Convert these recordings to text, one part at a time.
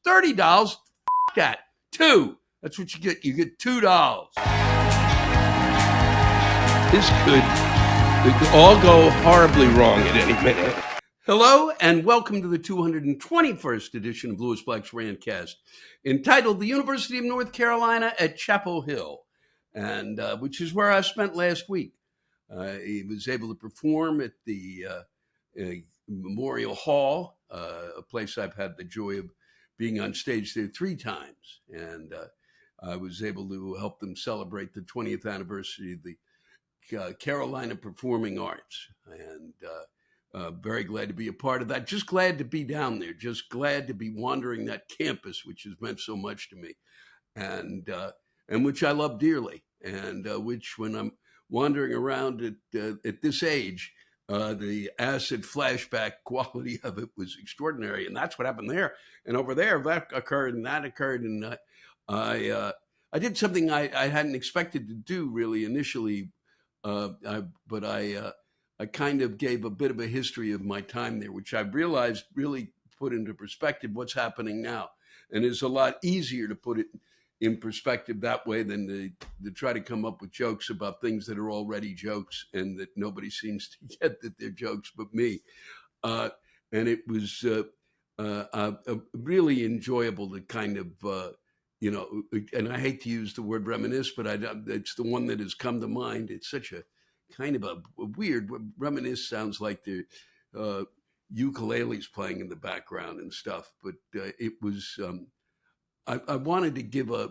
$30? F*** that. $2. That's what you get. You get $2. This could all go horribly wrong at any minute. Hello, and welcome to the 221st edition of Louis Black's Rantcast, entitled The University of North Carolina at Chapel Hill, and which is where I spent last week. He was able to perform at the Memorial Hall, a place I've had the joy of being on stage there 3 times. And I was able to help them celebrate the 20th anniversary of the Carolina Performing Arts. And very glad to be a part of that. Just glad to be down there. Just glad to be wandering that campus, which has meant so much to me. And which I love dearly. And which, when I'm wandering around at this age, the acid flashback quality of it was extraordinary. And that's what happened there. And over there, that occurred and that occurred. And I did something I hadn't expected to do really initially, but I kind of gave a bit of a history of my time there, which I realized really put into perspective what's happening now. And it's a lot easier to put it in perspective that way than to try to come up with jokes about things that are already jokes and that nobody seems to get that they're jokes but me. And it was really enjoyable to kind of, and I hate to use the word reminisce, but it's the one that has come to mind. It's such a kind of a weird, reminisce sounds like the ukuleles playing in the background and stuff, but it was, I wanted to give a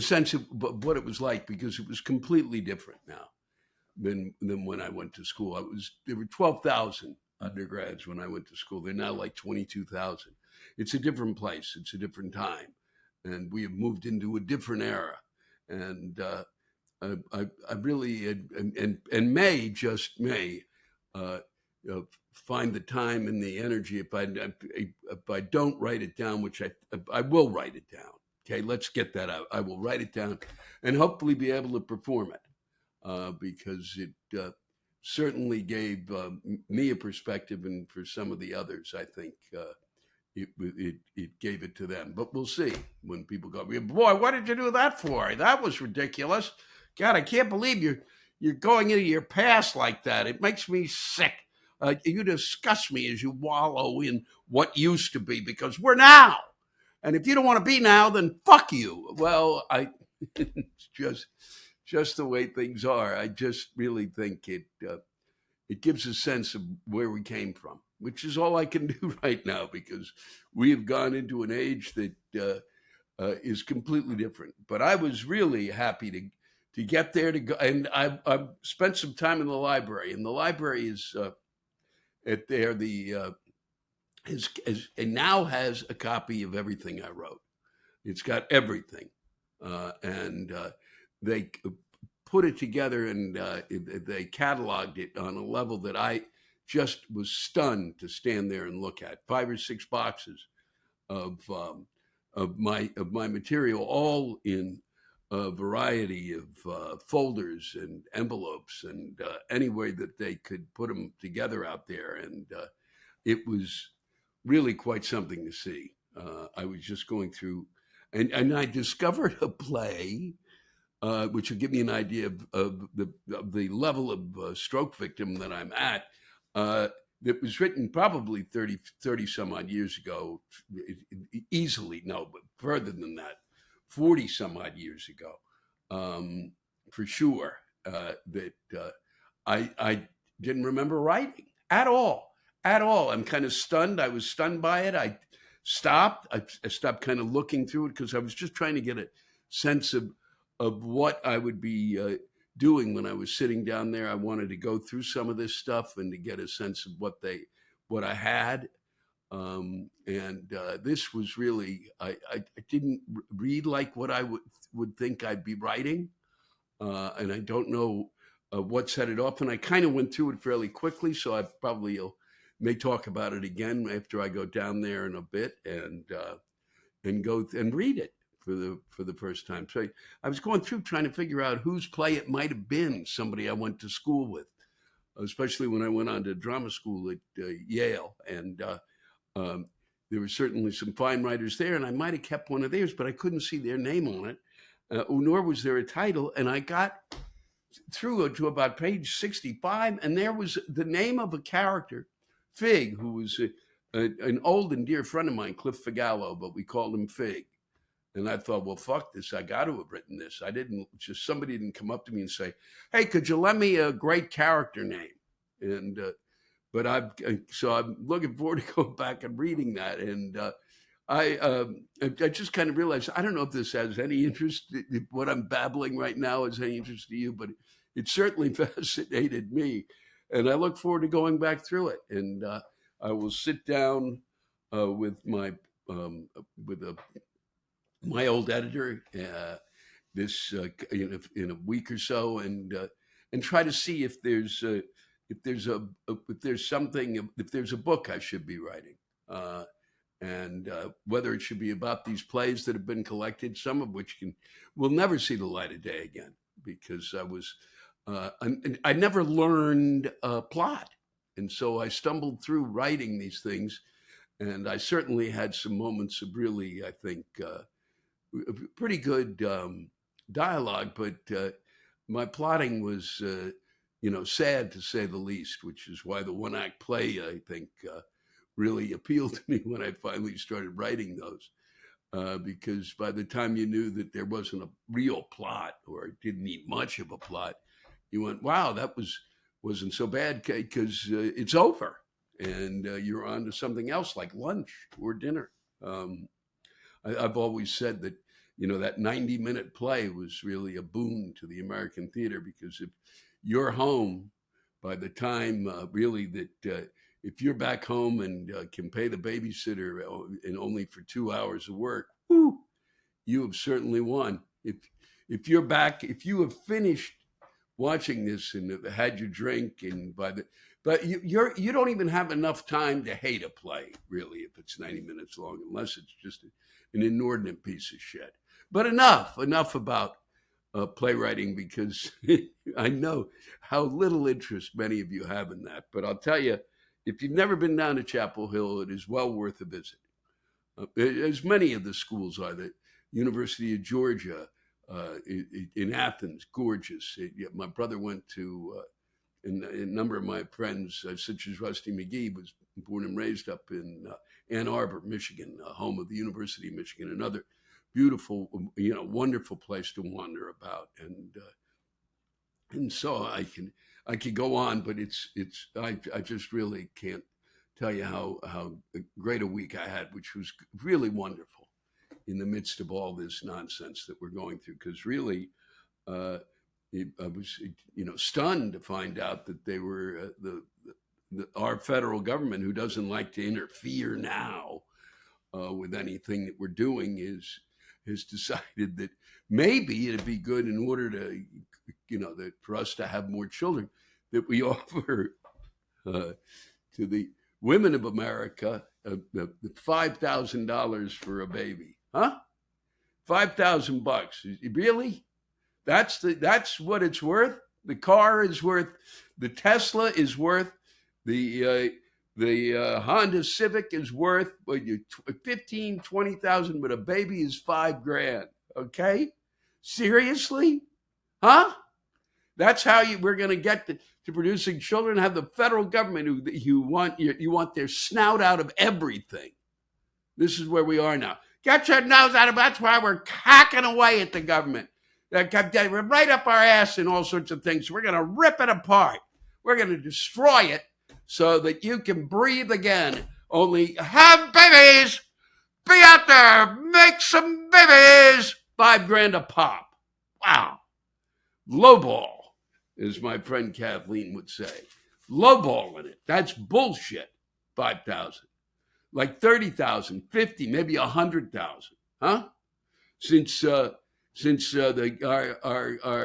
sense of what it was like, because it was completely different now than when I went to school. There were 12,000 undergrads when I went to school. They're now like 22,000. It's a different place. It's a different time. And we have moved into a different era. And I really, and may find the time and the energy if I don't write it down, which I will write it down. Okay, let's get that out. I will write it down and hopefully be able to perform it, because it certainly gave me a perspective, and for some of the others, I think it gave it to them. But we'll see when people go, boy, what did you do that for? That was ridiculous. God, I can't believe you're going into your past like that. It makes me sick. You disgust me as you wallow in what used to be, because we're now. And if you don't want to be now, then fuck you. Well, it's just the way things are. I just really think it gives a sense of where we came from, which is all I can do right now, because we have gone into an age that is completely different. But I was really happy to get there, to go, and I spent some time in the library, and the library is it now has a copy of everything I wrote. It's got everything, and they put it together, and they cataloged it on a level that I just was stunned to stand there and look at. 5 or 6 boxes of my material, all in a variety of folders and envelopes, and any way that they could put them together out there. And it was really quite something to see. I was just going through, and I discovered a play, which will give me an idea of the level of stroke victim that I'm at, that was written probably 30 some odd years ago, easily, no, but further than that, 40 some odd years ago, for sure, that I didn't remember writing at all. I'm kind of stunned. I was stunned by it. I stopped kind of looking through it, because I was just trying to get a sense of what I would be doing when I was sitting down there. I wanted to go through some of this stuff and to get a sense of what I had. And this was really, I didn't read like what I would think I'd be writing. And I don't know what set it off. And I kind of went through it fairly quickly. So I probably may talk about it again after I go down there in a bit and go and read it for the first time. So I was going through trying to figure out whose play it might have been, somebody I went to school with, especially when I went on to drama school at Yale. And there were certainly some fine writers there, and I might have kept one of theirs, but I couldn't see their name on it, nor was there a title. And I got through to about page 65, and there was the name of a character, Fig, who was an old and dear friend of mine, Cliff Figallo, but we called him Fig. And I thought, well, fuck this. I got to have written this. Somebody didn't come up to me and say, hey, could you lend me a great character name? And, so I'm looking forward to going back and reading that. And I just kind of realized, I don't know if this has any interest, if what I'm babbling right now has any interest to you, but it certainly fascinated me. And I look forward to going back through it. And I will sit down with my old editor in a week or so, and try to see if there's a book I should be writing, and whether it should be about these plays that have been collected, some of which will never see the light of day again, because I never learned a plot, and so I stumbled through writing these things, and I certainly had some moments of really, I think, pretty good dialogue, but my plotting was, sad to say the least, which is why the one-act play, I think, really appealed to me when I finally started writing those, because by the time you knew that there wasn't a real plot, or it didn't need much of a plot, you went, wow, that wasn't so bad, because it's over, and you're on to something else like lunch or dinner. I've always said that, that 90-minute play was really a boon to the American theater, because if you're home by the time really that if you're back home and can pay the babysitter and only for 2 hours of work, whoo, you have certainly won. If you're back, if you have finished watching this and have had your drink, and but you don't even have enough time to hate a play, really, if it's 90 minutes long, unless it's just an inordinate piece of shit. But enough about playwriting, because I know how little interest many of you have in that. But I'll tell you, if you've never been down to Chapel Hill, it is well worth a visit. As many of the schools are. The University of Georgia in Athens, gorgeous. My brother went to, and a number of my friends, such as Rusty McGee, was born and raised up in Ann Arbor, Michigan, home of the University of Michigan, another beautiful, wonderful place to wander about. And so I could go on, but I just really can't tell you how great a week I had, which was really wonderful in the midst of all this nonsense that we're going through. Because really, I was, stunned to find out that they were our federal government, who doesn't like to interfere now with anything that we're doing, has decided that maybe it'd be good, in order to, that for us to have more children, that we offer to the women of America $5,000 for a baby. Huh? $5,000. Really? That's what it's worth? The car is worth, the Tesla is worth, the Honda Civic is worth 15, 20,000, but a baby is $5,000. Okay? Seriously? Huh? That's how we're going to get to producing children? Have the federal government who you want their snout out of everything. This is where we are now. Get your nose out of, that's why we're hacking away at the government. We're right up our ass in all sorts of things. We're going to rip it apart. We're going to destroy it so that you can breathe again. Only have babies. Be out there. Make some babies. $5,000 a pop. Wow. Lowball, as my friend Kathleen would say. Lowballing it. That's bullshit. 5,000. Like 30,000, 50, maybe 100,000. Huh? Since our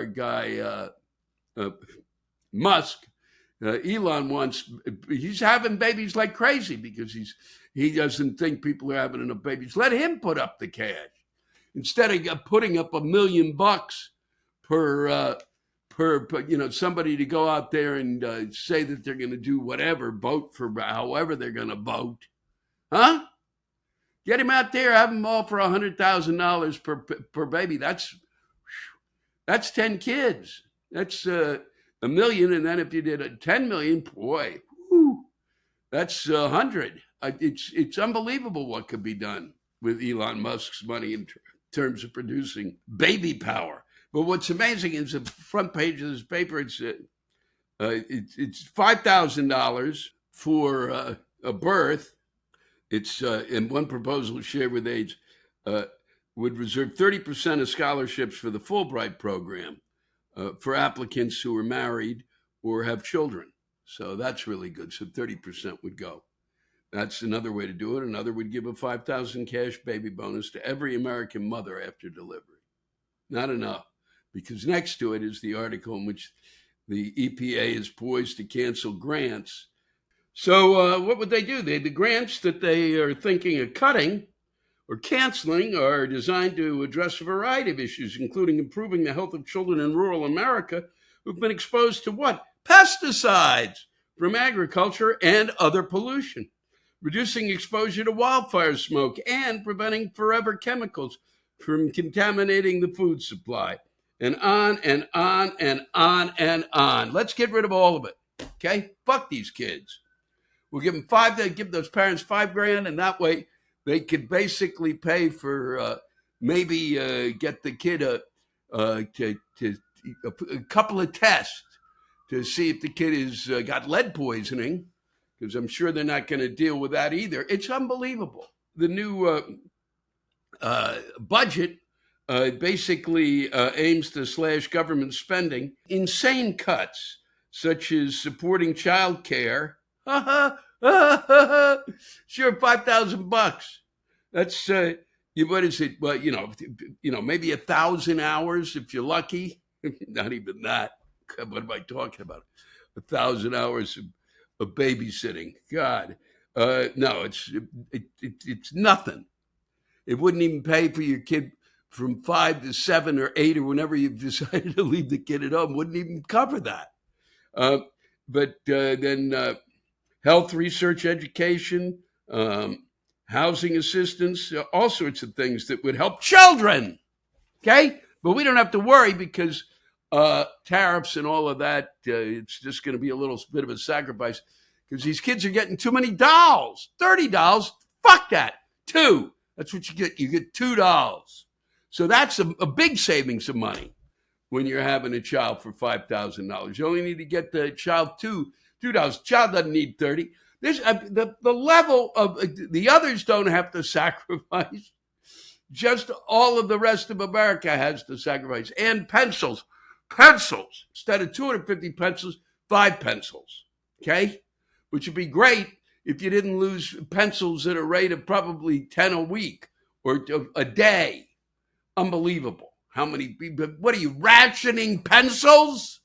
guy Musk, Elon he's having babies like crazy, because he doesn't think people are having enough babies. Let him put up the cash instead of putting up $1 million per somebody to go out there and say that they're going to do whatever, vote for however they're going to vote. Huh? Get him out there, have them all for $100,000 per baby. That's 10 kids. That's a million. And then if you did a 10 million, boy, whew, that's 100. It's unbelievable what could be done with Elon Musk's money in terms of producing baby power. But what's amazing is the front page of this paper. It's $5,000 for a birth. It's in one proposal shared with AIDS would reserve 30% of scholarships for the Fulbright program for applicants who are married or have children. So that's really good. So 30% would go. That's another way to do it. Another would give a $5,000 cash baby bonus to every American mother after delivery. Not enough, because next to it is the article in which the EPA is poised to cancel grants. So what would they do? The grants that they are thinking of cutting or canceling are designed to address a variety of issues, including improving the health of children in rural America who've been exposed to what? Pesticides from agriculture and other pollution, reducing exposure to wildfire smoke, and preventing forever chemicals from contaminating the food supply. And on and on and on and on. Let's get rid of all of it. Okay? Fuck these kids. We'll give them give those parents $5,000, and that way they could basically pay for maybe get the kid a couple of tests to see if the kid has got lead poisoning, because I'm sure they're not going to deal with that either. It's unbelievable. The new budget basically aims to slash government spending. Insane cuts, such as supporting child care. Sure, $5,000. That's what is it? Well, maybe 1,000 hours if you're lucky. Not even that. What am I talking about? 1,000 hours of babysitting. God, no, it's nothing. It wouldn't even pay for your kid from 5 to 7 or 8 or whenever you've decided to leave the kid at home. Wouldn't even cover that. But then health, research, education, housing assistance, all sorts of things that would help children. Okay? But we don't have to worry because tariffs and all of that, it's just going to be a little bit of a sacrifice because these kids are getting too many dolls. $30. Fuck that. 2. That's what you get. You get $2. So that's a big savings of money when you're having a child for $5,000. You only need to get the child $2. Child doesn't need 30. This the level of the others don't have to sacrifice. Just all of the rest of America has to sacrifice. And pencils. Instead of 250 pencils, 5 pencils. Okay? Which would be great if you didn't lose pencils at a rate of probably 10 a week or a day. Unbelievable. How many people? What are you, rationing pencils?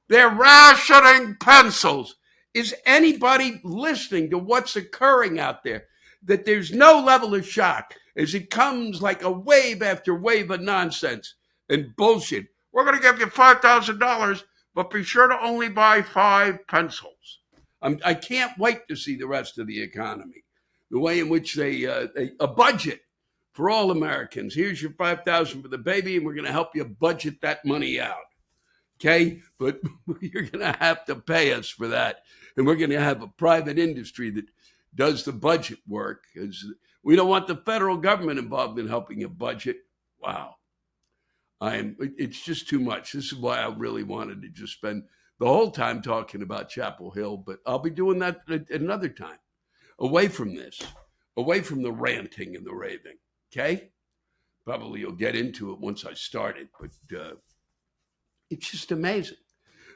They're rationing pencils. Is anybody listening to what's occurring out there? That there's no level of shock as it comes like a wave after wave of nonsense and bullshit. We're going to give you $5,000, but be sure to only buy 5 pencils. I can't wait to see the rest of the economy. The way in which a budget for all Americans. Here's your $5,000 for the baby, and we're going to help you budget that money out. Okay? But you're going to have to pay us for that. And we're going to have a private industry that does the budget work. Because we don't want the federal government involved in helping a budget. Wow. It's just too much. This is why I really wanted to just spend the whole time talking about Chapel Hill. But I'll be doing that at another time. Away from this. Away from the ranting and the raving. Okay? Probably you'll get into it once I start it. But it's just amazing.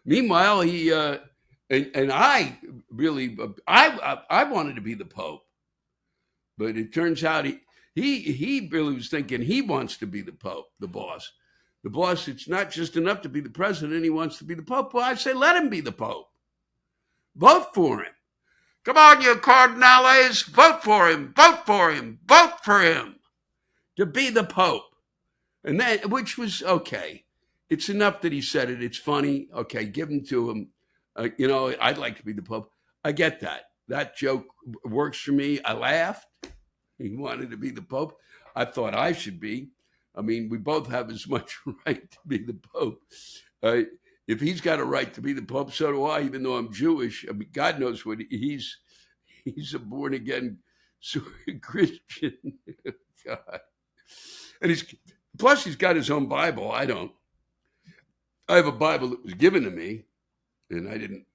Meanwhile, he and I really I wanted to be the Pope, but it turns out he really was thinking he wants to be the Pope, the boss. The boss, it's not just enough to be the president, he wants to be the Pope. Well, I say let him be the Pope. Vote for him. Come on, you cardinales, vote for him, vote for him, vote for him to be the Pope. And that, which was okay. It's enough that he said it. It's funny. Okay, give him to him. I'd like to be the Pope. I get that. That joke works for me. I laughed. He wanted to be the Pope. I thought I should be. I mean, we both have as much right to be the Pope. If he's got a right to be the Pope, so do I, even though I'm Jewish. I mean, God knows what he's a born again sort of Christian. God. And he's got his own Bible. I don't. I have a Bible that was given to me, and I didn't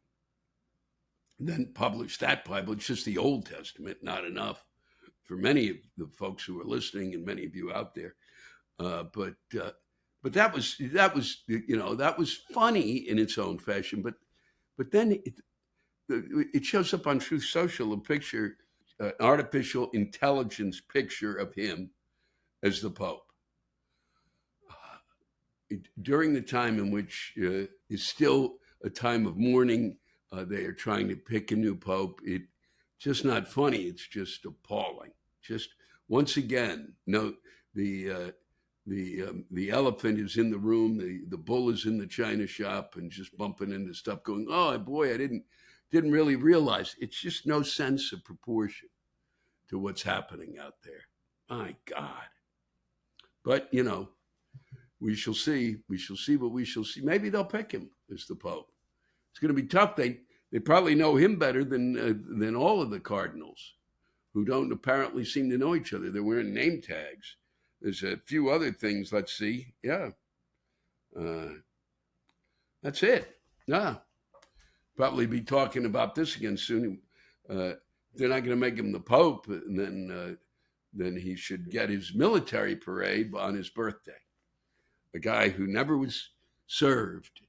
then publish that Bible. It's just the Old Testament, not enough for many of the folks who are listening and many of you out there. But that was funny in its own fashion. But then it shows up on Truth Social, a picture, an artificial intelligence picture of him as the Pope. During the time in which is still a time of mourning, they are trying to pick a new Pope. It's just not funny. It's just appalling. Just once again, note the elephant is in the room, the bull is in the china shop, and just bumping into stuff, going, "Oh boy, I didn't really realize." It's just no sense of proportion to what's happening out there. My God! But we shall see. We shall see what we shall see. Maybe they'll pick him as the Pope. It's going to be tough. They probably know him better than all of the cardinals, who don't apparently seem to know each other. They're wearing name tags. There's a few other things. Let's see. Yeah. That's it. Yeah. Probably be talking about this again soon. They're not going to make him the Pope, and then he should get his military parade on his birthday. A guy who never was served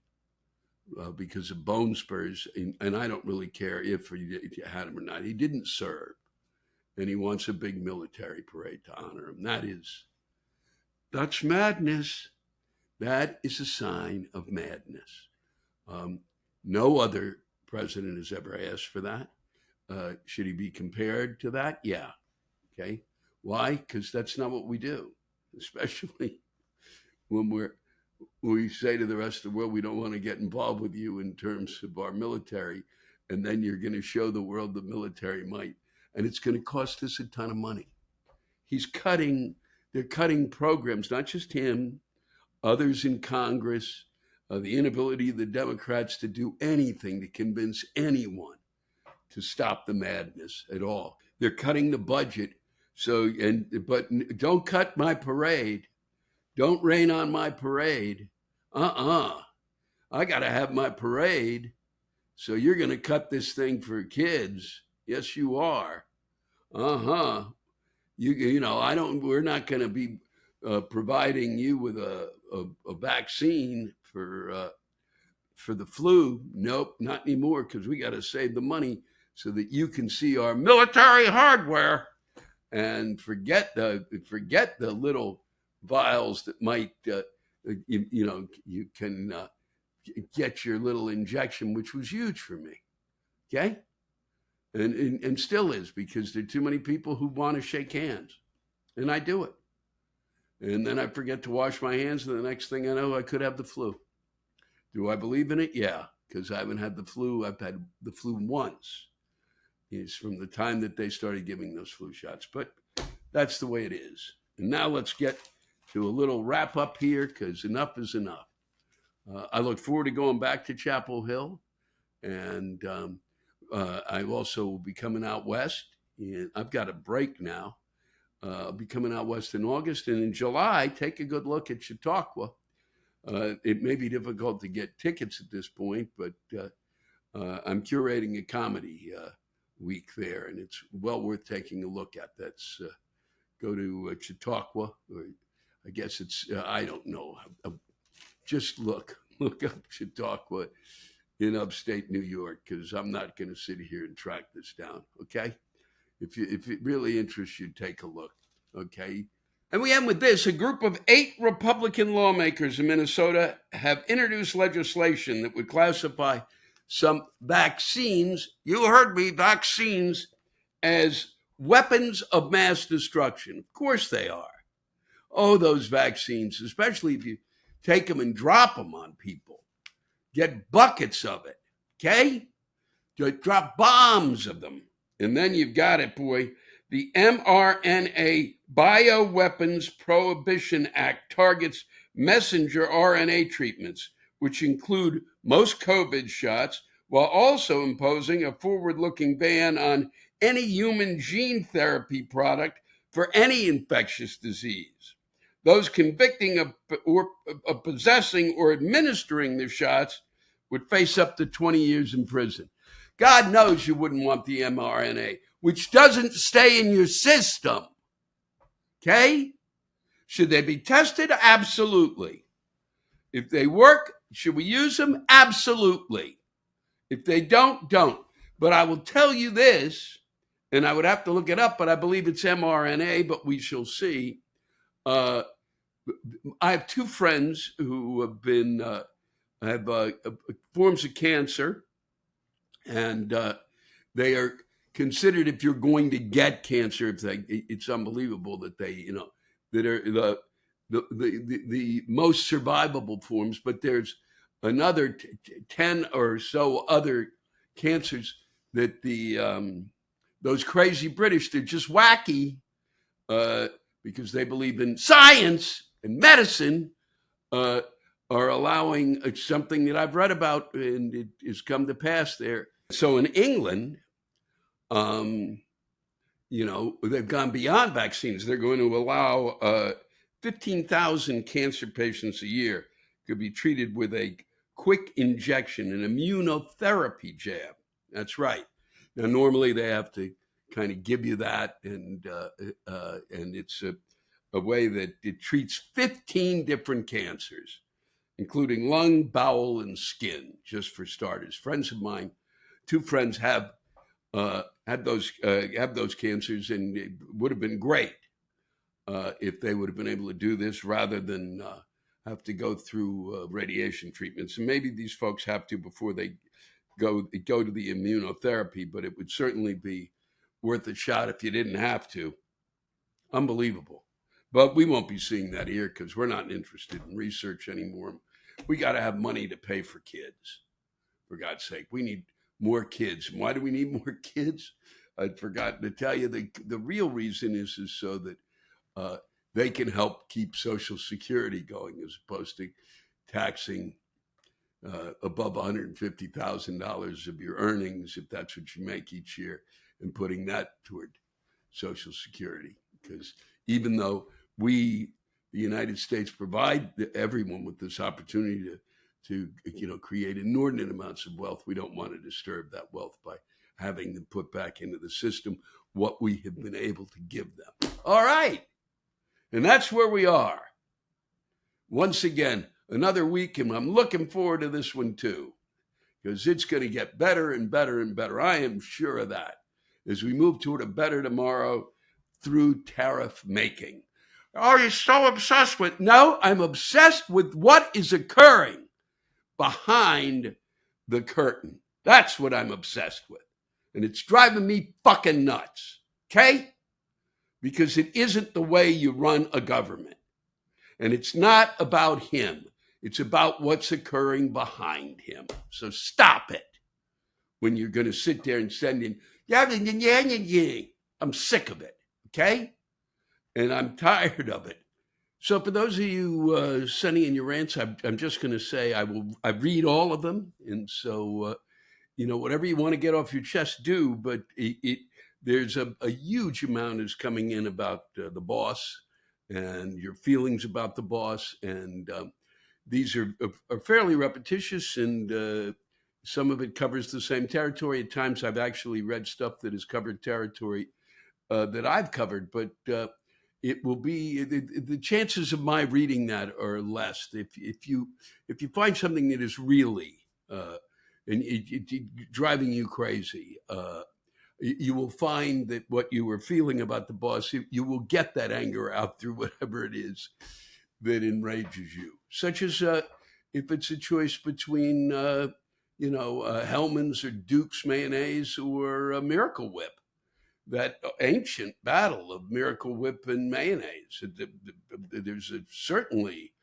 because of bone spurs, and I don't really care if you had him or not. He didn't serve, and he wants a big military parade to honor him. That's madness. That is a sign of madness. No other president has ever asked for that. Should he be compared to that? Yeah. Okay. Why? Because that's not what we do, especially when we say to the rest of the world, we don't want to get involved with you in terms of our military. And then you're going to show the world the military might. And it's going to cost us a ton of money. They're cutting programs, not just him, others in Congress, the inability of the Democrats to do anything to convince anyone to stop the madness at all. They're cutting the budget. But don't cut my parade. Don't rain on my parade. I got to have my parade. So you're going to cut this thing for kids. Yes, you are. We're not going to be providing you with a vaccine for the flu. Nope, not anymore, because we got to save the money so that you can see our military hardware and forget the little vials that might you can get your little injection, which was huge for me. Okay. And still is, because there are too many people who want to shake hands, and I do it. And then I forget to wash my hands, and the next thing I know, I could have the flu. Do I believe in it? Yeah, because I haven't had the flu. I've had the flu once. It's from the time that they started giving those flu shots. But that's the way it is. And now let's get to a little wrap up here, because enough is enough. I look forward to going back to Chapel Hill, and I also will be coming out west. And I've got a break now. I'll be coming out west in August, and in July, take a good look at Chautauqua. It may be difficult to get tickets at this point, but I'm curating a comedy week there, and it's well worth taking a look at. That's go to Chautauqua, or I guess it's I don't know. Just look up Chautauqua in upstate New York, because I'm not going to sit here and track this down. Okay, if it really interests you, take a look. Okay. And we end with this. A group of 8 Republican lawmakers in Minnesota have introduced legislation that would classify some vaccines, you heard me, vaccines, as weapons of mass destruction. Of course they are. Oh, those vaccines, especially if you take them and drop them on people. Get buckets of it, okay? Drop bombs of them. And then you've got it, boy. The mRNA Bioweapons Prohibition Act targets messenger RNA treatments, which include most COVID shots, while also imposing a forward-looking ban on any human gene therapy product for any infectious disease. Those convicting of possessing or administering the shots would face up to 20 years in prison. God knows you wouldn't want the mRNA, which doesn't stay in your system. Okay? Should they be tested? Absolutely. If they work, should we use them? Absolutely. If they don't. But I will tell you this, and I would have to look it up, but I believe it's mRNA, but we shall see. I have two friends who have been have forms of cancer, and they are considered, if you're going to get cancer, it's unbelievable that they, that are the most survivable forms. But there's another 10 or so other cancers that those crazy British, they're just wacky because they believe in science and medicine, are allowing something that I've read about, and it has come to pass there. So in England, they've gone beyond vaccines. They're going to allow 15,000 cancer patients a year could be treated with a quick injection, an immunotherapy jab. That's right. Now, normally they have to kind of give you that, and it's a way that it treats 15 different cancers, including lung, bowel, and skin, just for starters. Friends of mine, two friends have those cancers, and it would have been great if they would have been able to do this rather than have to go through radiation treatments. And maybe these folks have to before they go to the immunotherapy, but it would certainly be worth a shot if you didn't have to. Unbelievable. But we won't be seeing that here because we're not interested in research anymore. We got to have money to pay for kids. For God's sake, we need more kids. Why do we need more kids? I'd forgotten to tell you the real reason is so that they can help keep Social Security going, as opposed to taxing above $150,000 of your earnings, if that's what you make each year, and putting that toward Social Security. Because even though we, the United States, provide everyone with this opportunity to create inordinate amounts of wealth, we don't want to disturb that wealth by having them put back into the system what we have been able to give them. All right. And that's where we are. Once again, another week, and I'm looking forward to this one too, because it's going to get better and better and better. I am sure of that as we move toward a better tomorrow through tariff making. Oh, you're so obsessed with... No, I'm obsessed with what is occurring behind the curtain. That's what I'm obsessed with. And it's driving me fucking nuts. Okay? Because it isn't the way you run a government. And it's not about him. It's about what's occurring behind him. So stop it when you're going to sit there and send in, I'm sick of it. Okay? And I'm tired of it. So for those of you sending in your rants, I'm just going to say I read all of them. And so, whatever you want to get off your chest, do. But there's a huge amount is coming in about the boss and your feelings about the boss. And these are fairly repetitious, and some of it covers the same territory. At times I've actually read stuff that has covered territory that I've covered, but it will be the chances of my reading that are less. If you find something that is really and it driving you crazy, you will find that what you were feeling about the boss, you will get that anger out through whatever it is that enrages you. Such as if it's a choice between Hellman's or Duke's mayonnaise or Miracle Whip. That ancient battle of Miracle Whip and mayonnaise. There's certainly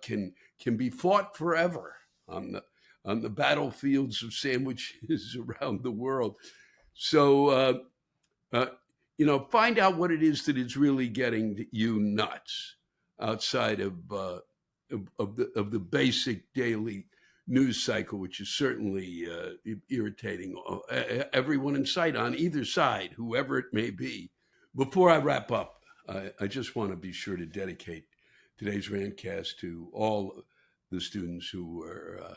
can be fought forever on the battlefields of sandwiches around the world. So find out what it is that is really getting you nuts outside of the basic daily news cycle, which is certainly irritating everyone in sight on either side, whoever it may be. Before I wrap up, I just want to be sure to dedicate today's Rantcast to all the students who are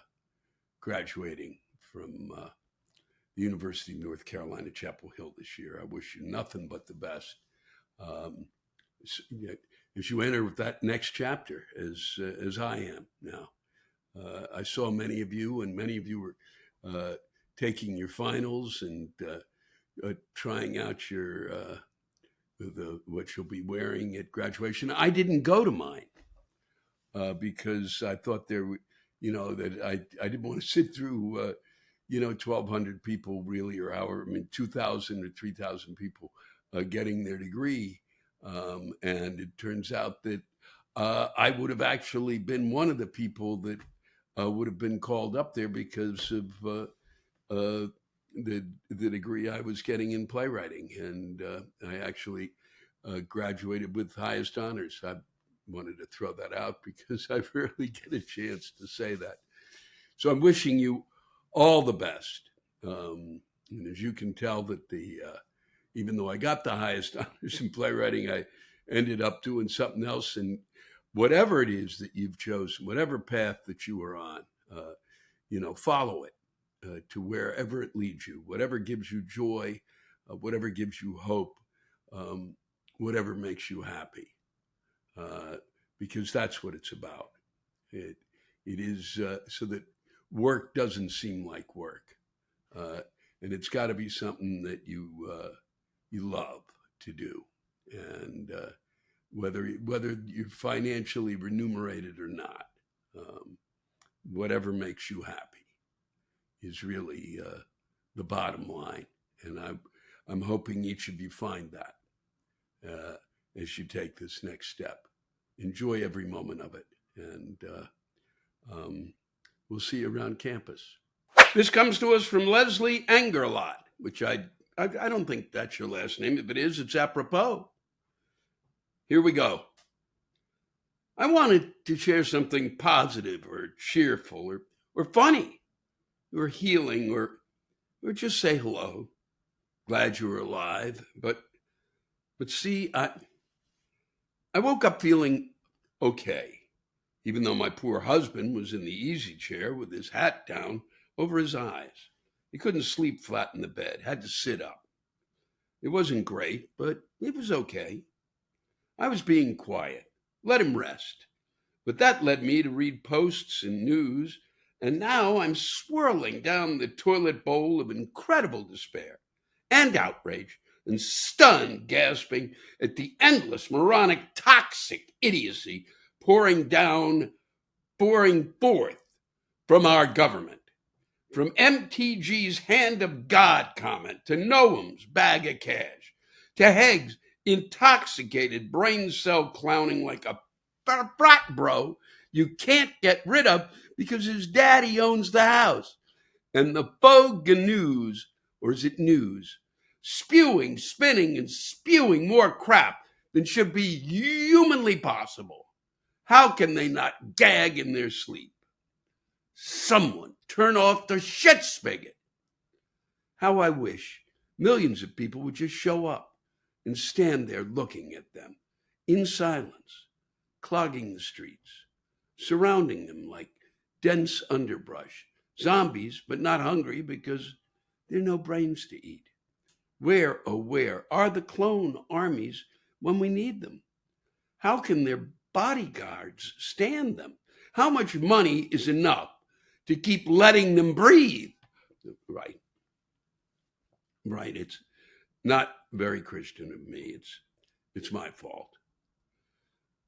graduating from the University of North Carolina, Chapel Hill this year. I wish you nothing but the best. As you enter that next chapter, as I am now. I saw many of you, and many of you were taking your finals and trying out your what you'll be wearing at graduation. I didn't go to mine because I thought that I didn't want to sit through 1,200 people really, or 2,000 or 3,000 people getting their degree. And it turns out that I would have actually been one of the people that would have been called up there because of the degree I was getting in playwriting. And I actually graduated with highest honors. I wanted to throw that out because I rarely get a chance to say that. So I'm wishing you all the best. And as you can tell that even though I got the highest honors in playwriting, I ended up doing something else. And whatever it is that you've chosen, whatever path that you are on, follow it to wherever it leads you, whatever gives you joy, whatever gives you hope, whatever makes you happy, because that's what it's about. It is so that work doesn't seem like work, and it's got to be something that you love to do, and whether you're financially remunerated or not, whatever makes you happy is really the bottom line. And I'm hoping each of you find that as you take this next step. Enjoy every moment of it, and we'll see you around campus. This comes to us from Leslie Angerlot, which I don't think that's your last name. If it is, it's apropos. Here we go. I wanted to share something positive or cheerful or funny or healing or just say hello. Glad you were alive. But see, I woke up feeling okay, even though my poor husband was in the easy chair with his hat down over his eyes. He couldn't sleep flat in the bed, had to sit up. It wasn't great, but it was okay. I was being quiet, let him rest. But that led me to read posts and news, and now I'm swirling down the toilet bowl of incredible despair and outrage and stunned, gasping at the endless, moronic, toxic idiocy pouring forth from our government. From MTG's hand of God comment to Noam's bag of cash to Haig's intoxicated brain cell clowning like a frat bro you can't get rid of because his daddy owns the house. And the faux news, or is it news, spinning and spewing more crap than should be humanly possible. How can they not gag in their sleep? Someone turn off the shit spigot. How I wish millions of people would just show up and stand there looking at them in silence, clogging the streets, surrounding them like dense underbrush, zombies, but not hungry because there are no brains to eat. Where, oh where, are the clone armies when we need them? How can their bodyguards stand them? How much money is enough to keep letting them breathe? Right. It's not very Christian of me. It's my fault.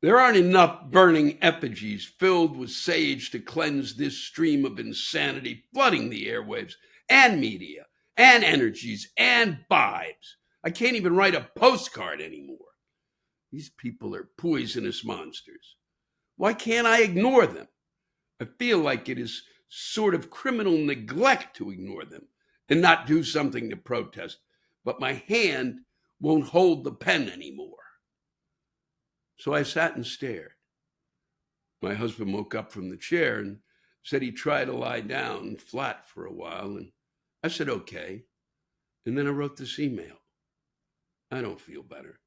There aren't enough burning effigies filled with sage to cleanse this stream of insanity flooding the airwaves and media and energies and vibes. I can't even write a postcard anymore. These people are poisonous monsters. Why can't I ignore them? I feel like it is sort of criminal neglect to ignore them and not do something to protest. But my hand won't hold the pen anymore. So I sat and stared. My husband woke up from the chair and said he'd try to lie down flat for a while. And I said, okay. And then I wrote this email. I don't feel better.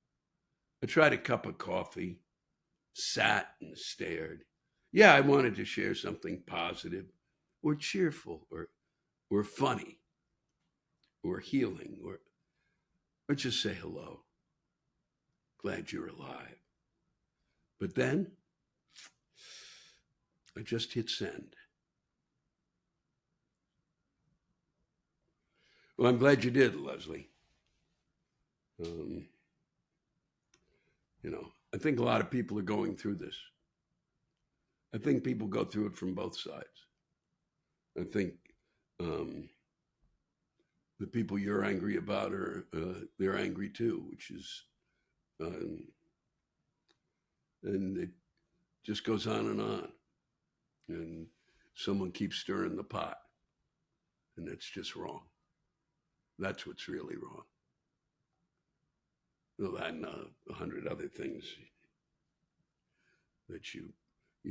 I tried a cup of coffee, sat and stared. Yeah, I wanted to share something positive or cheerful or funny or healing or just say hello. Glad you're alive. But then I just hit send. Well, I'm glad you did, Leslie. I think a lot of people are going through this. I think people go through it from both sides. I think the people you're angry about they're angry too, which is, and it just goes on and on. And someone keeps stirring the pot, and it's just wrong. That's what's really wrong. Well, and 100 other things that you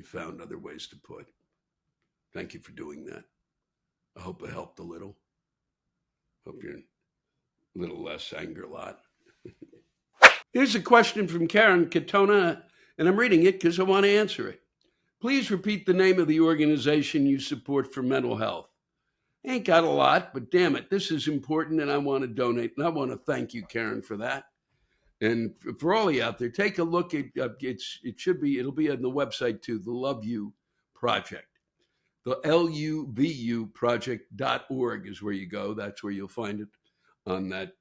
found other ways to put. Thank you for doing that. I hope it helped a little. Hope you're a little less anger lot. Here's a question from Karen Katona, and I'm reading it because I want to answer it. Please repeat the name of the organization you support for mental health. Ain't got a lot, but damn it, this is important and I want to donate. And I want to thank you, Karen, for that. And for all of you out there, take a look at it'll be on the website too, the LuvUProject. The LuvUproject.org is where you go. That's where you'll find it on that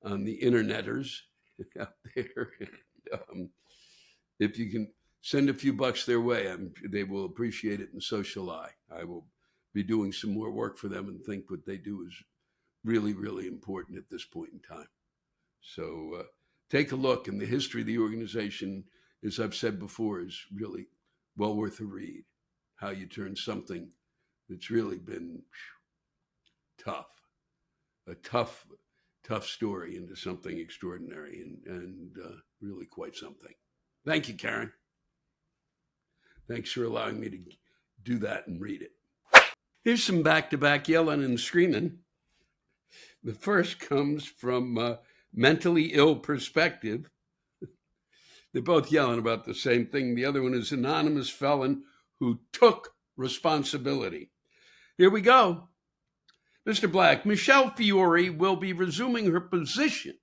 on the interneters out there. And, if you can send a few bucks their way, they will appreciate it, and so shall I. I will be doing some more work for them and think what they do is really, really important at this point in time. So take a look, and the history of the organization, as I've said before, is really well worth a read. How you turn something that's really been a tough story into something extraordinary and really quite something. Thank you, Karen. Thanks for allowing me to do that and read it. Here's some back-to-back yelling and screaming. The first comes from Mentally Ill Perspective. They're both yelling about the same thing. The other one is Anonymous Felon Who Took Responsibility. Here we go. Mr. Black, Michelle Fiore will be resuming her position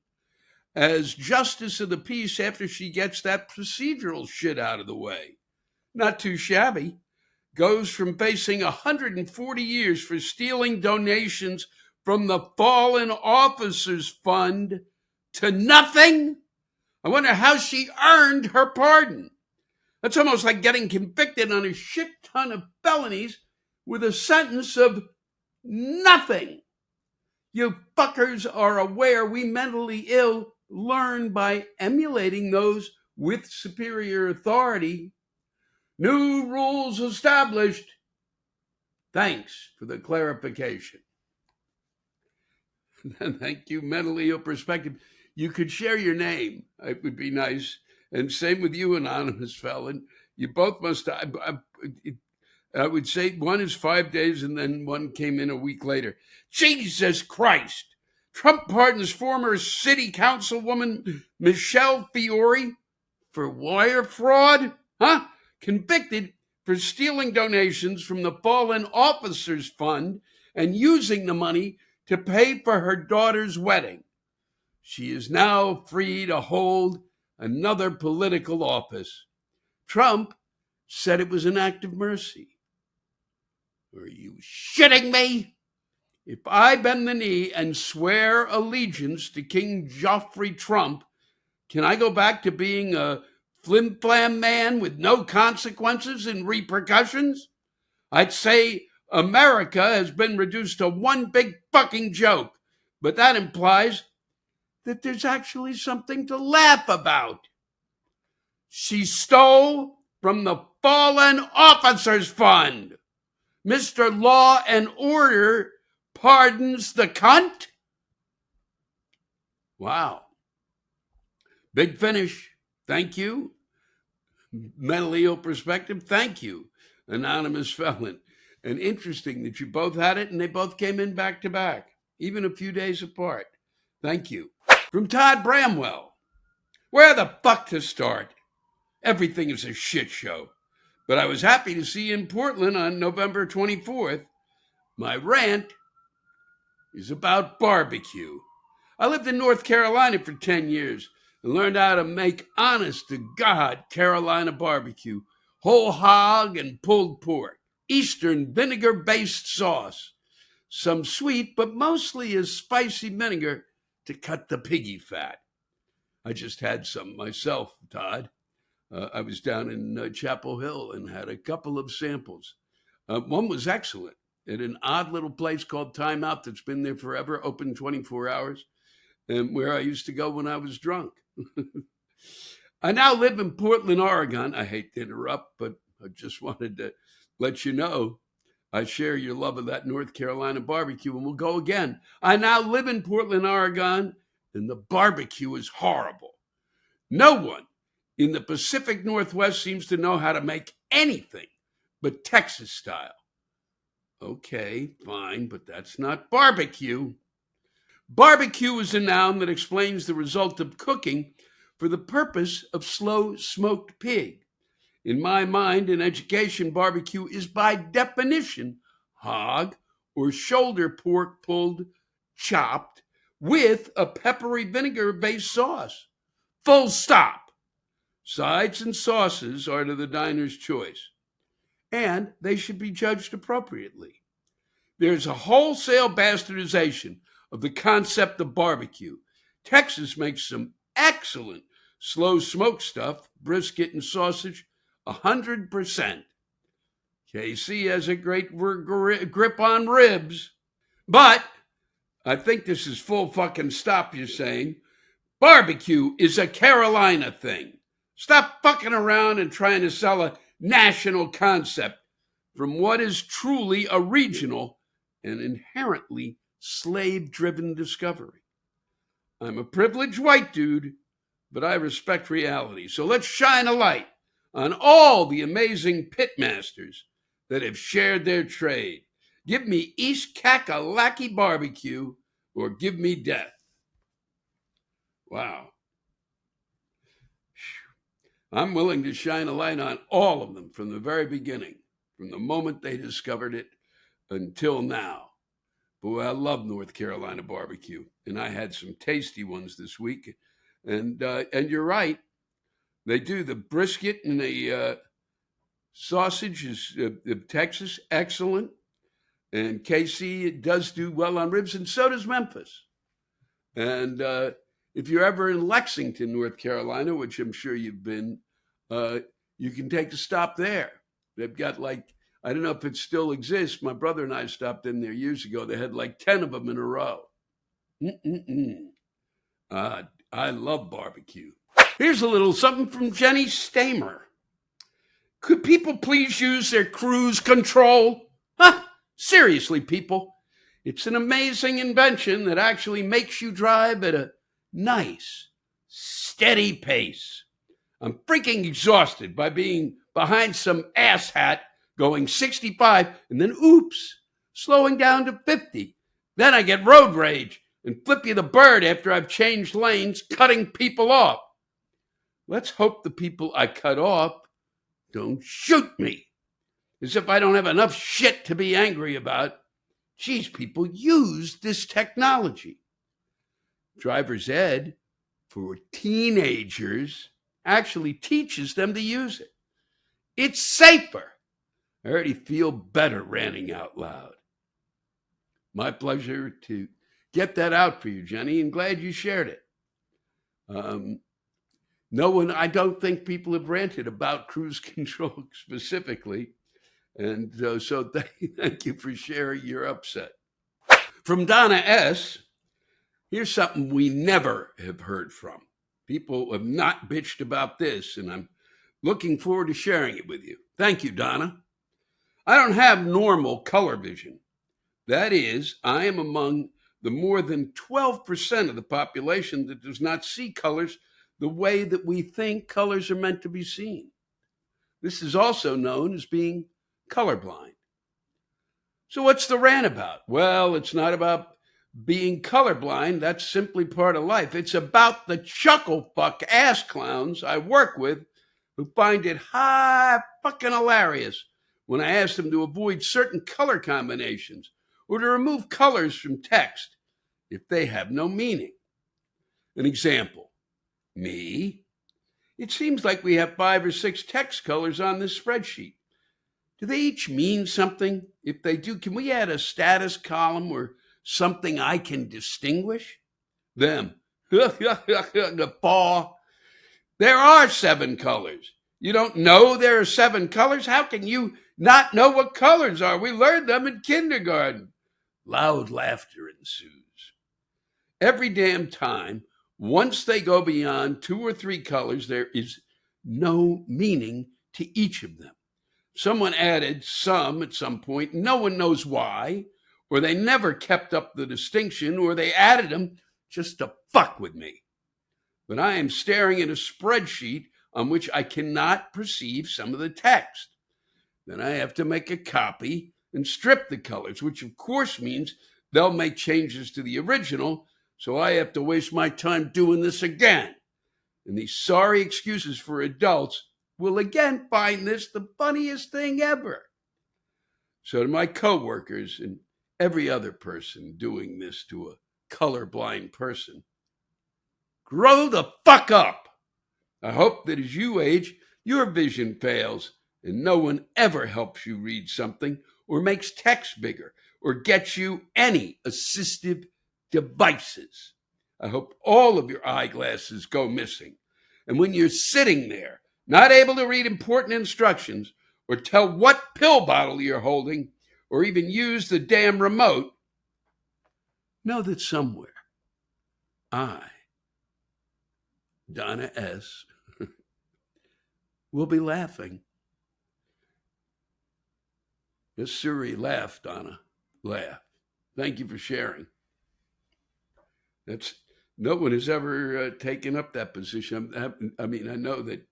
as Justice of the Peace after she gets that procedural shit out of the way. Not too shabby. Goes from facing 140 years for stealing donations from the Fallen Officers Fund to nothing. I wonder how she earned her pardon. That's almost like getting convicted on a shit ton of felonies with a sentence of nothing. You fuckers are aware we mentally ill learn by emulating those with superior authority. New rules established. Thanks for the clarification. Thank you, Mentally Ill Perspective. You could share your name. It would be nice. And same with you, Anonymous Felon. You both must. I would say one is 5 days and then one came in a week later. Jesus Christ. Trump pardons former city councilwoman Michelle Fiore for wire fraud? Huh? Convicted for stealing donations from the Fallen Officers Fund and using the money to pay for her daughter's wedding. She is now free to hold another political office. Trump said it was an act of mercy. Are you shitting me? If I bend the knee and swear allegiance to King Joffrey Trump, can I go back to being a flim-flam man with no consequences and repercussions? I'd say America has been reduced to one big fucking joke, but that implies that there's actually something to laugh about. She stole from the Fallen Officers Fund. Mr. Law and Order pardons the cunt? Wow. Big Finish, thank you. Mentally ill perspective, thank you. Anonymous Felon. And interesting that you both had it and they both came in back to back, even a few days apart. Thank you. From Todd Bramwell. Where the fuck to start? Everything is a shit show. But I was happy to see you in Portland on November 24th. My rant is about barbecue. I lived in North Carolina for 10 years and learned how to make honest to God Carolina barbecue, whole hog and pulled pork, Eastern vinegar-based sauce, some sweet but mostly a spicy vinegar to cut the piggy fat. I just had some myself, Todd. I was down in Chapel Hill and had a couple of samples. One was excellent at an odd little place called Time Out that's been there forever, open 24 hours, and where I used to go when I was drunk. I now live in Portland, Oregon. I hate to interrupt, but I just wanted to let you know I share your love of that North Carolina barbecue, and we'll go again. I now live in Portland, Oregon, and the barbecue is horrible. No one in the Pacific Northwest seems to know how to make anything but Texas style. Okay, fine, but that's not barbecue. Barbecue is a noun that explains the result of cooking for the purpose of slow smoked pig. In my mind and education, barbecue is by definition hog or shoulder pork pulled, chopped with a peppery vinegar-based sauce. Full stop. Sides and sauces are to the diner's choice, and they should be judged appropriately. There's a wholesale bastardization of the concept of barbecue. Texas makes some excellent slow smoke stuff, brisket and sausage, 100%. KC has a great grip on ribs. But I think this is full fucking stop, you're saying. Barbecue is a Carolina thing. Stop fucking around and trying to sell a national concept from what is truly a regional and inherently slave-driven discovery. I'm a privileged white dude, but I respect reality. So let's shine a light on all the amazing pitmasters that have shared their trade. Give me East Kakalaki barbecue or give me death. Wow. I'm willing to shine a light on all of them from the very beginning, from the moment they discovered it until now. Boy, I love North Carolina barbecue, and I had some tasty ones this week. And you're right, they do the brisket and the sausage is Texas, excellent. And KC does do well on ribs, and so does Memphis. And if you're ever in Lexington, North Carolina, which I'm sure you've been, you can take a stop there. They've got I don't know if it still exists. My brother and I stopped in there years ago. They had 10 of them in a row. I love barbecue. Here's a little something from Jenny Stamer. Could people please use their cruise control? Seriously, people. It's an amazing invention that actually makes you drive at a nice, steady pace. I'm freaking exhausted by being behind some asshat going 65 and then, oops, slowing down to 50. Then I get road rage and flip you the bird after I've changed lanes, cutting people off. Let's hope the people I cut off don't shoot me. As if I don't have enough shit to be angry about. Geez, people use this technology. Driver's ed for teenagers actually teaches them to use it. It's safer. I already feel better ranting out loud. My pleasure to get that out for you, Jenny, and glad you shared it. I don't think people have ranted about cruise control specifically. And so thank you for sharing your upset. From Donna S, here's something we never have heard from. People have not bitched about this, and I'm looking forward to sharing it with you. Thank you, Donna. I don't have normal color vision. That is, I am among the more than 12% of the population that does not see colors the way that we think colors are meant to be seen. This is also known as being colorblind. So, what's the rant about? Well, it's not about being colorblind. That's simply part of life. It's about the chuckle fuck ass clowns I work with who find it high fucking hilarious when I ask them to avoid certain color combinations or to remove colors from text if they have no meaning. An example, me. It seems like we have 5 or 6 text colors on this spreadsheet. Do they each mean something? If they do, can we add a status column or something I can distinguish? Them. Guffaw. There are 7 colors. You don't know there are 7 colors? How can you not know what colors are? We learned them in kindergarten. Loud laughter ensues. Every damn time, once they go beyond 2 or 3 colors, there is no meaning to each of them. Someone added some at some point, no one knows why, or they never kept up the distinction, or they added them just to fuck with me. But I am staring at a spreadsheet on which I cannot perceive some of the text. Then I have to make a copy and strip the colors, which of course means they'll make changes to the original, so I have to waste my time doing this again. And these sorry excuses for adults will again find this the funniest thing ever. So to my coworkers and every other person doing this to a colorblind person, grow the fuck up. I hope that as you age, your vision fails and no one ever helps you read something or makes text bigger or gets you any assistive devices. I hope all of your eyeglasses go missing. And when you're sitting there, not able to read important instructions or tell what pill bottle you're holding or even use the damn remote, know that somewhere I, Donna S, will be laughing. Yes, sirree, laugh, Donna, laugh. Thank you for sharing. That's no one has ever taken up that position. I mean, I know that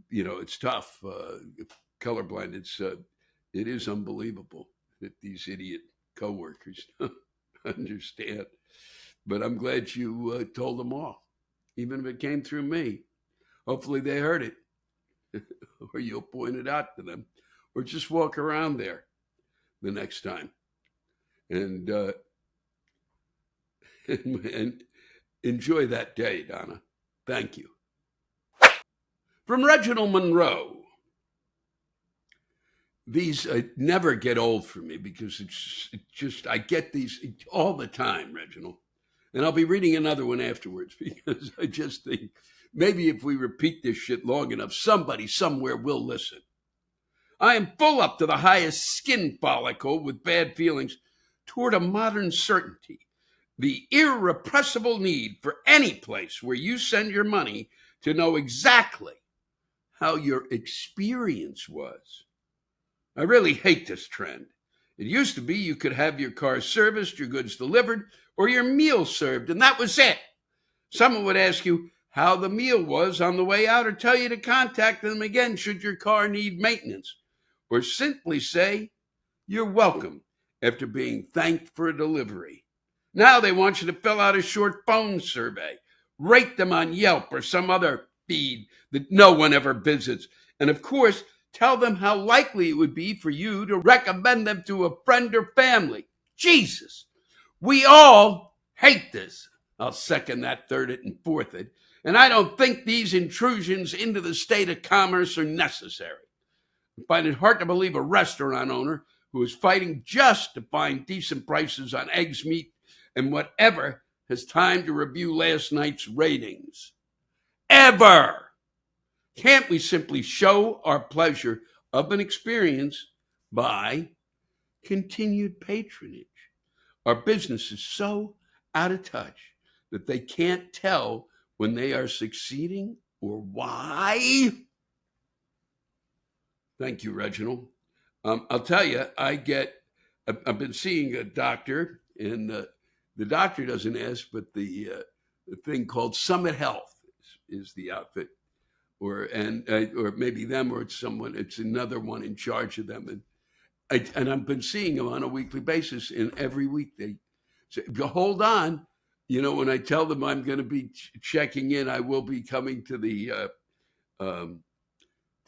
it's tough. Colorblind. It is unbelievable that these idiot coworkers don't understand. But I'm glad you told them all, even if it came through me. Hopefully they heard it, or you'll point it out to them, or just walk around there the next time, and and enjoy that day, Donna. Thank you. From Reginald Monroe. These never get old for me because it's just, I get these all the time, Reginald. And I'll be reading another one afterwards because I just think maybe if we repeat this shit long enough, somebody somewhere will listen. I am full up to the highest skin follicle with bad feelings toward a modern certainty. The irrepressible need for any place where you send your money to know exactly how your experience was. I really hate this trend. It used to be you could have your car serviced, your goods delivered, or your meal served, and that was it. Someone would ask you how the meal was on the way out or tell you to contact them again should your car need maintenance, or simply say, "You're welcome," after being thanked for a delivery. Now they want you to fill out a short phone survey, rate them on Yelp or some other feed that no one ever visits, and of course, tell them how likely it would be for you to recommend them to a friend or family. Jesus, we all hate this. I'll second that, third it, and fourth it. And I don't think these intrusions into the state of commerce are necessary. I find it hard to believe a restaurant owner who is fighting just to find decent prices on eggs, meat, and whatever has time to review last night's ratings. Ever! Can't we simply show our pleasure of an experience by continued patronage? Our business is so out of touch that they can't tell when they are succeeding or why. Thank you, Reginald. I'll tell you, I've been seeing a doctor, and the doctor doesn't ask, but the thing called Summit Health is the outfit, or maybe them, or it's someone. It's another one in charge of them, and I've been seeing them on a weekly basis. And every week they say, "Hold on." When I tell them I'm going to be checking in, I will be coming to the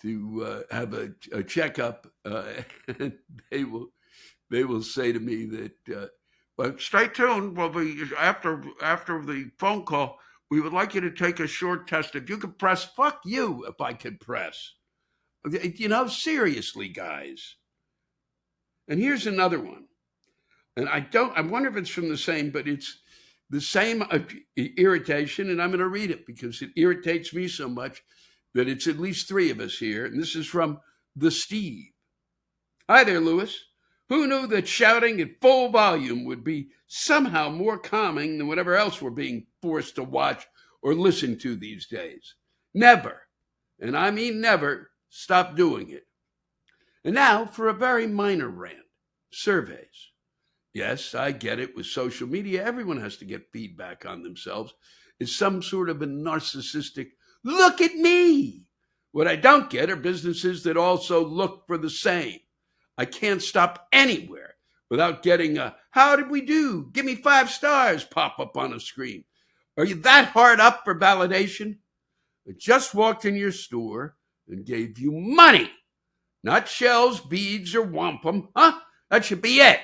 to have a checkup, and they will say to me that, "But stay tuned. We'll be after the phone call. We would like you to take a short test. If you could press, fuck you. If I could press, seriously, guys." And here's another one, and I wonder if it's from the same, but it's the same irritation, and I'm going to read it because it irritates me so much that it's at least three of us here. And this is from the Steve. "Hi there, Lewis. Who knew that shouting at full volume would be somehow more calming than whatever else we're being forced to watch or listen to these days? Never, and I mean never, stop doing it." And now for a very minor rant. Surveys. Yes, I get it. With social media, everyone has to get feedback on themselves. It's some sort of a narcissistic, "look at me." What I don't get are businesses that also look for the same. I can't stop anywhere without getting a "how did we do? Give me 5 stars" pop up on a screen. Are you that hard up for validation? I just walked in your store and gave you money. Not shells, beads, or wampum. Huh? That should be it.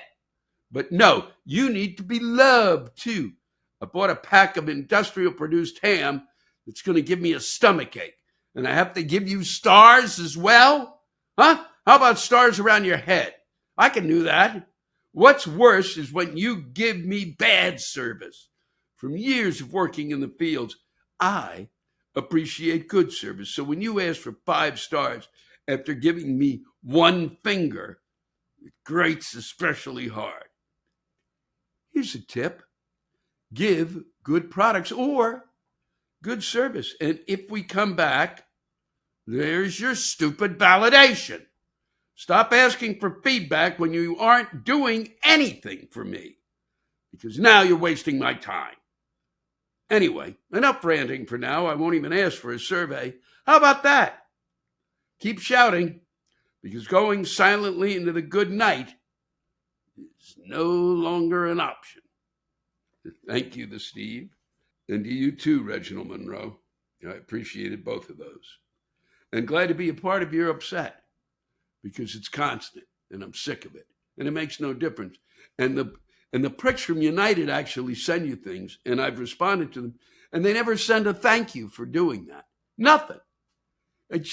But no, you need to be loved too. I bought a pack of industrial produced ham that's going to give me a stomachache. And I have to give you stars as well? Huh? How about stars around your head? I can do that. What's worse is when you give me bad service. From years of working in the fields, I appreciate good service. So when you ask for 5 stars after giving me 1 finger, it grates especially hard. Here's a tip. Give good products or good service. And if we come back, there's your stupid validation. Stop asking for feedback when you aren't doing anything for me, because now you're wasting my time. Anyway, enough ranting for now. I won't even ask for a survey. How about that? Keep shouting, because going silently into the good night is no longer an option. Thank you, the Steve. And to you too, Reginald Monroe. I appreciated both of those. And glad to be a part of your upset, because it's constant and I'm sick of it. And it makes no difference. And the pricks from United actually send you things, and I've responded to them, and they never send a thank you for doing that. Nothing. It's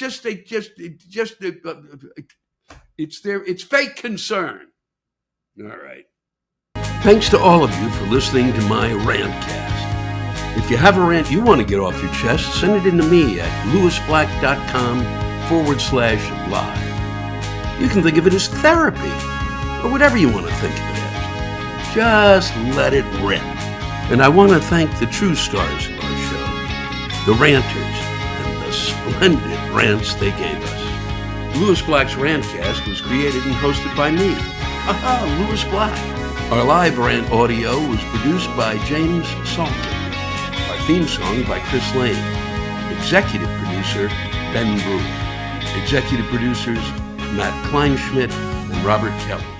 fake concern. All right. Thanks to all of you for listening to my Rantcast. If you have a rant you want to get off your chest, send it in to me at lewisblack.com/live. You can think of it as therapy, or whatever you want to think of it as. Just let it rip. And I want to thank the true stars of our show, the ranters, and the splendid rants they gave us. Lewis Black's Rantcast was created and hosted by me. Lewis Black. Our live rant audio was produced by James Salter. Our theme song by Chris Lane. Executive producer, Ben Brewer. Executive producers, Matt Kleinschmidt and Robert Kelly.